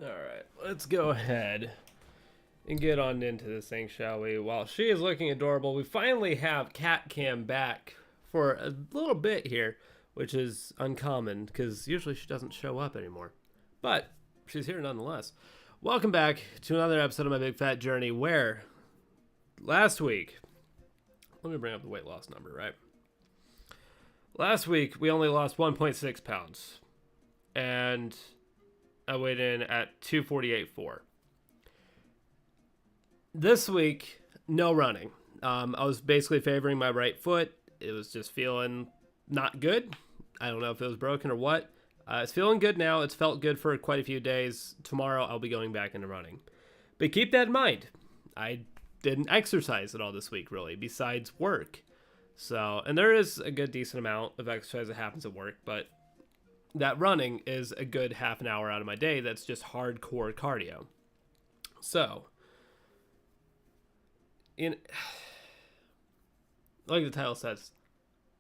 All right, let's go ahead and get on into this thing, shall we? While she is looking adorable, we finally have Cat Cam back for a little bit here, which is uncommon because usually she doesn't show up anymore. But she's here nonetheless. Welcome back to another episode of My Big Fat Journey, where last week, let me bring up the weight loss number, right? Last week, we only lost 1.6 pounds. And I weighed in at 248.4. This week, no running. I was basically favoring my right foot. It was just feeling not good. I don't know if it was broken or what. It's feeling good now. It's felt good for quite a few days. Tomorrow, I'll be going back into running. But keep that in mind. I didn't exercise at all this week, really, besides work. So, and there is a good decent amount of exercise that happens at work, but that running is a good half an hour out of my day that's just hardcore cardio. So, like the title says,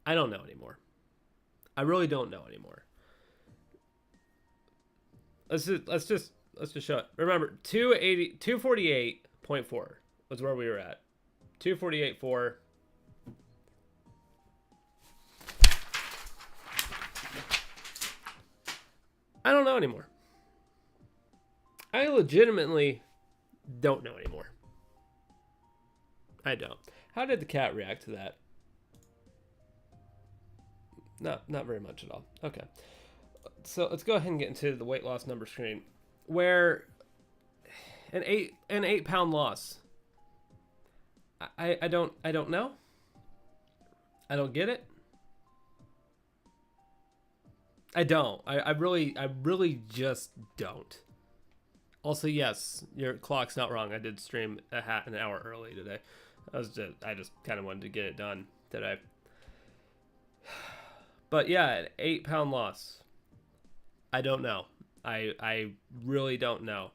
I don't know anymore. I really don't know anymore. Let's just show it. Remember, 248.4 was where we were at. 248.4. I don't know anymore. I legitimately don't know anymore. I don't. How did the cat react to that? Not very much at all. Okay. So let's go ahead and get into the weight loss number screen, where an 8-pound loss. I don't know. I don't get it. I don't. I really just don't. Also, yes, your clock's not wrong. I did stream an hour early today. I just kind of wanted to get it done today. But yeah, an 8-pound loss. I don't know. I really don't know.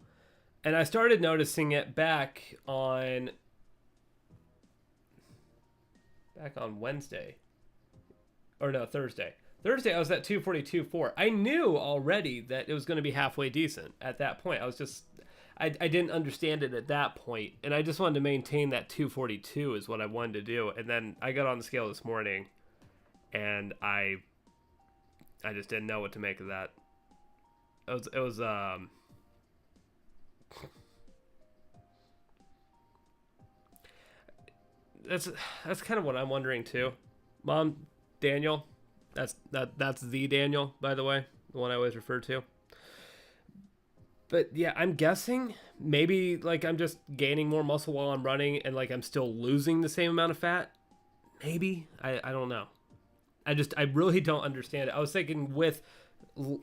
And I started noticing it back on Wednesday. Or no, Thursday. Thursday, I was at 242.4. I knew already that it was going to be halfway decent at that point. I didn't understand it at that point, and I just wanted to maintain that 242 is what I wanted to do. And then I got on the scale this morning, and I just didn't know what to make of that. It was that's kind of what I'm wondering too. Mom, Daniel. That's the Daniel, by the way, the one I always refer to. But yeah, I'm guessing maybe like I'm just gaining more muscle while I'm running and like I'm still losing the same amount of fat. Maybe. I don't know. I really don't understand it. I was thinking with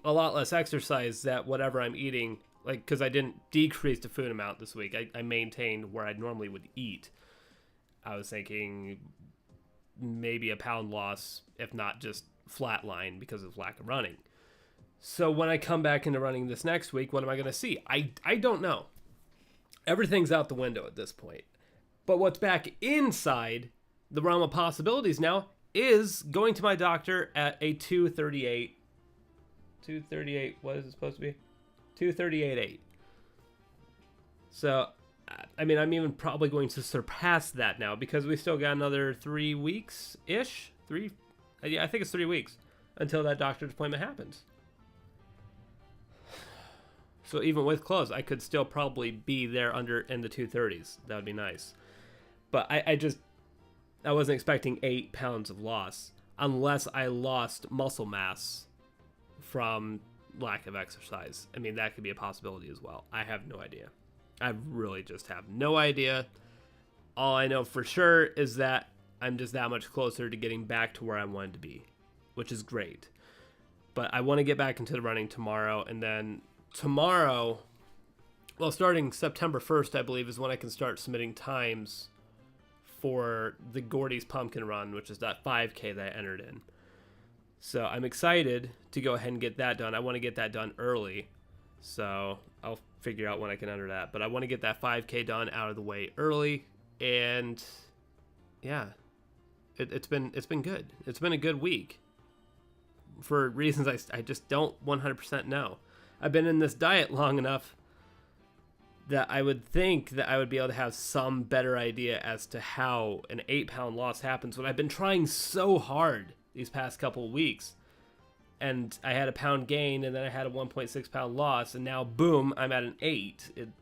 a lot less exercise that whatever I'm eating, like, because I didn't decrease the food amount this week. I maintained where I normally would eat. I was thinking maybe a pound loss, if not just flatline because of lack of running. So when I come back into running this next week, what am I going to see? I don't know. Everything's out the window at this point. But what's back inside the realm of possibilities now is going to my doctor at a 238. 238, what is it supposed to be? 238.8. So, I mean, I'm even probably going to surpass that now because we still got another 3 weeks ish. Yeah, I think it's 3 weeks until that doctor's appointment happens. So even with clothes, I could still probably be there in the 230s. That would be nice. But I wasn't expecting 8 pounds of loss unless I lost muscle mass from lack of exercise. I mean, that could be a possibility as well. I have no idea. I really just have no idea. All I know for sure is that I'm just that much closer to getting back to where I wanted to be, which is great. But I want to get back into the running tomorrow, and then tomorrow, well, starting September 1st, I believe, is when I can start submitting times for the Gordy's Pumpkin Run, which is that 5K that I entered in. So I'm excited to go ahead and get that done. I want to get that done early, so I'll figure out when I can enter that. But I want to get that 5K done out of the way early, and yeah, it's been good. It's been a good week for reasons I just don't 100% know. I've been in this diet long enough that I would think that I would be able to have some better idea as to how an 8-pound loss happens when I've been trying so hard these past couple of weeks. And I had a pound gain, and then I had a 1.6 pound loss, and now boom, I'm at an 8.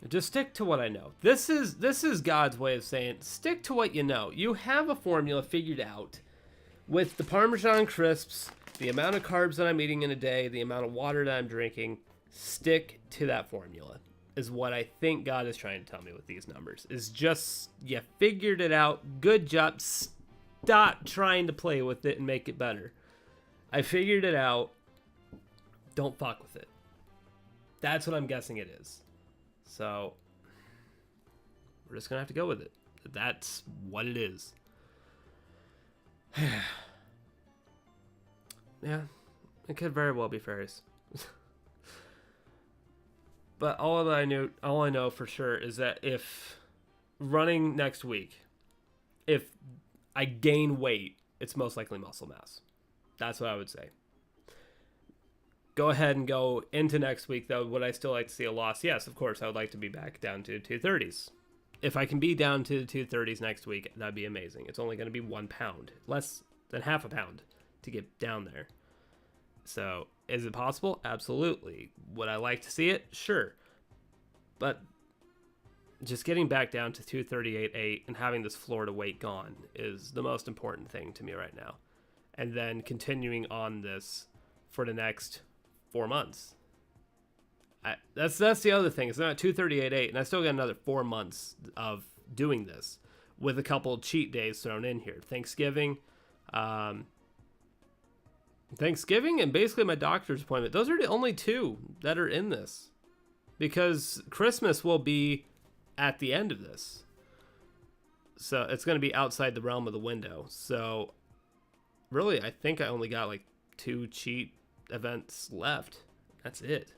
Just stick to what I know. This is God's way of saying, stick to what you know. You have a formula figured out with the Parmesan crisps, the amount of carbs that I'm eating in a day, the amount of water that I'm drinking. Stick to that formula is what I think God is trying to tell me with these numbers. Is just, you figured it out. Good job. Stop trying to play with it and make it better. I figured it out. Don't fuck with it. That's what I'm guessing it is. So, we're just going to have to go with it. That's what it is. Yeah, it could very well be fairies. But all I know for sure is that if running next week, if I gain weight, it's most likely muscle mass. That's what I would say. Go ahead and go into next week, though. Would I still like to see a loss? Yes, of course. I would like to be back down to 230s. If I can be down to 230s next week, that'd be amazing. It's only going to be 1 pound, less than half a pound to get down there. So, is it possible? Absolutely. Would I like to see it? Sure. But just getting back down to 238.8 and having this Florida weight gone is the most important thing to me right now. And then continuing on this for the next 4 months. That's the other thing. It's not 238.8, and I still got another 4 months of doing this with a couple of cheat days thrown in here. Thanksgiving and basically my doctor's appointment. Those are the only 2 that are in this, because Christmas will be at the end of this. So it's going to be outside the realm of the window. So really, I think I only got like 2 cheat events left. That's it.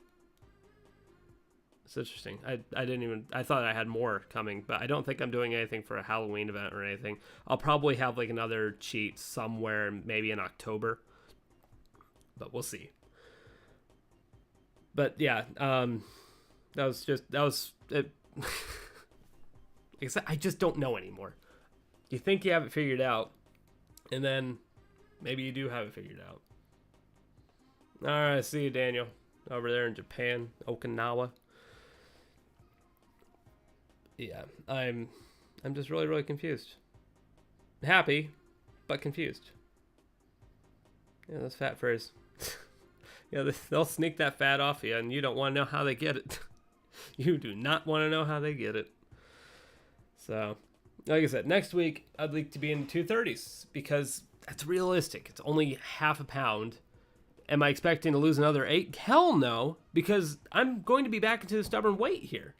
It's interesting. I thought I had more coming, but I don't think I'm doing anything for a Halloween event or anything. I'll probably have like another cheat somewhere, maybe in October, but we'll see. But yeah, that was it. I just don't know anymore. You think you have it figured out, and then maybe you do have it figured out. All right, see you, Daniel, over there in Japan, Okinawa. Yeah, I'm just really, really confused. Happy, but confused. Yeah, those fat furs. Yeah, they'll sneak that fat off you, and you don't want to know how they get it. You do not want to know how they get it. So, like I said, next week I'd like to be in the 230s because that's realistic. It's only half a pound. Am I expecting to lose another 8? Hell no, because I'm going to be back into the stubborn weight here.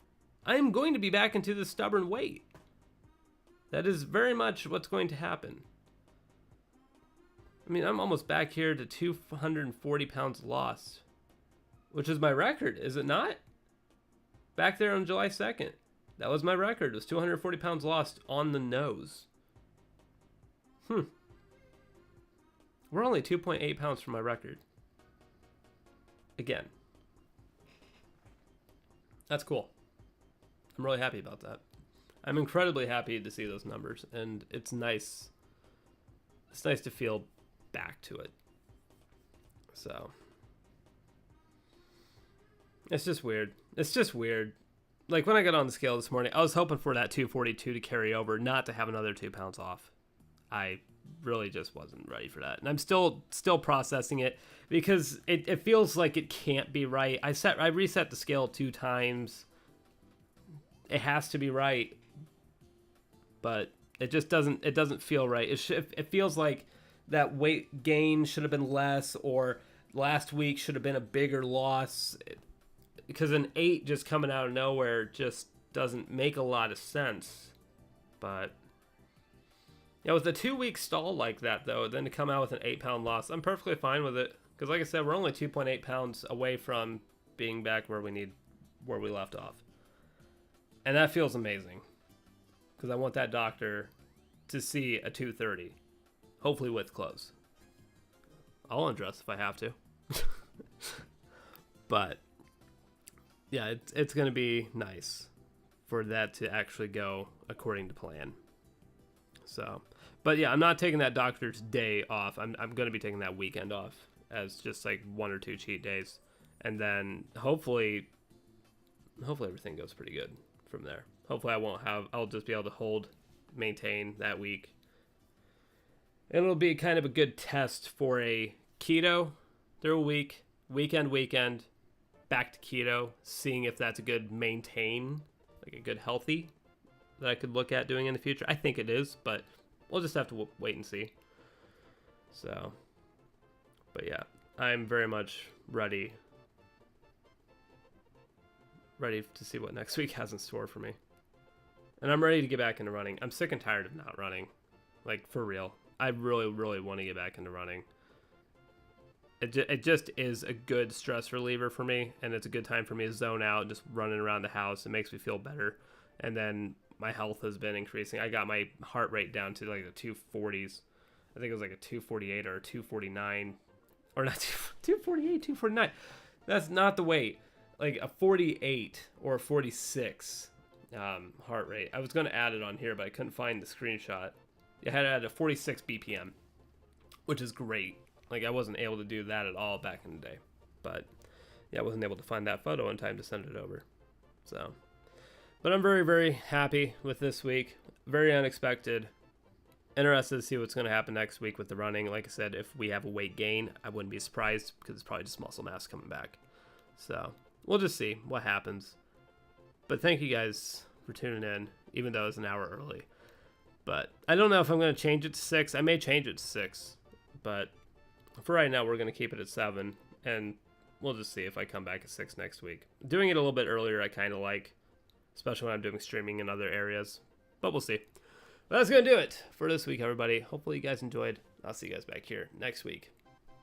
I am going to be back into the stubborn weight. That is very much what's going to happen. I mean, I'm almost back here to 240 pounds lost. which is my record, is it not? Back there on July 2nd. That was my record. It was 240 pounds lost on the nose. We're only 2.8 pounds from my record. Again. That's cool. I'm really happy about that. I'm incredibly happy to see those numbers, and it's nice. It's nice to feel back to it. So it's just weird. It's just weird. Like when I got on the scale this morning, I was hoping for that 242 to carry over, not to have another 2 pounds off. I really just wasn't ready for that, and I'm still processing it because it feels like it can't be right. I reset the scale 2 times. It has to be right, but it just doesn't feel right. It feels like that weight gain should have been less, or last week should have been a bigger loss, because an 8 just coming out of nowhere just doesn't make a lot of sense. But yeah, with a 2-week stall like that, though, then to come out with an 8-pound loss, I'm perfectly fine with it. Because like I said, we're only 2.8 pounds away from being back where we left off. And that feels amazing. Because I want that doctor to see a 230. Hopefully with clothes. I'll undress if I have to. But yeah, it's going to be nice for that to actually go according to plan. So, but yeah, I'm not taking that doctor's day off. I'm going to be taking that weekend off as just like 1 or 2 cheat days. And then hopefully everything goes pretty good from there. Hopefully I'll just be able to maintain that week. And it'll be kind of a good test for a keto through a weekend, back to keto, seeing if that's a good maintain, like a good healthy that I could look at doing in the future. I think it is, but we'll just have to wait and see. So, but yeah, I'm very much ready to see what next week has in store for me. And I'm ready to get back into running. I'm sick and tired of not running. Like, for real. I really, really want to get back into running. It just is a good stress reliever for me, and it's a good time for me to zone out, just running around the house. It makes me feel better. And then my health has been increasing. I got my heart rate down to like the 240s. I think it was like a 248 or a 249. Or not 248, 249. That's not the weight. Like a 48 or a 46 heart rate. I was going to add it on here, but I couldn't find the screenshot. I had it at a 46 BPM, which is great. Like, I wasn't able to do that at all back in the day. But yeah, I wasn't able to find that photo in time to send it over. So, but I'm very, very happy with this week. Very unexpected. Interested to see what's going to happen next week with the running. Like I said, if we have a weight gain, I wouldn't be surprised because it's probably just muscle mass coming back. So we'll just see what happens. But thank you guys for tuning in, even though it's an hour early. But I don't know if I'm going to change it to 6. I may change it to 6. But for right now, we're going to keep it at 7. And we'll just see if I come back at 6 next week. Doing it a little bit earlier, I kind of like, especially when I'm doing streaming in other areas. But we'll see. But that's going to do it for this week, everybody. Hopefully you guys enjoyed. I'll see you guys back here next week.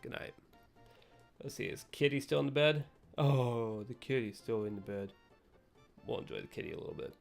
Good night. Let's see, is Kitty still in the bed? Oh, the kitty's still in the bed. We'll enjoy the kitty a little bit.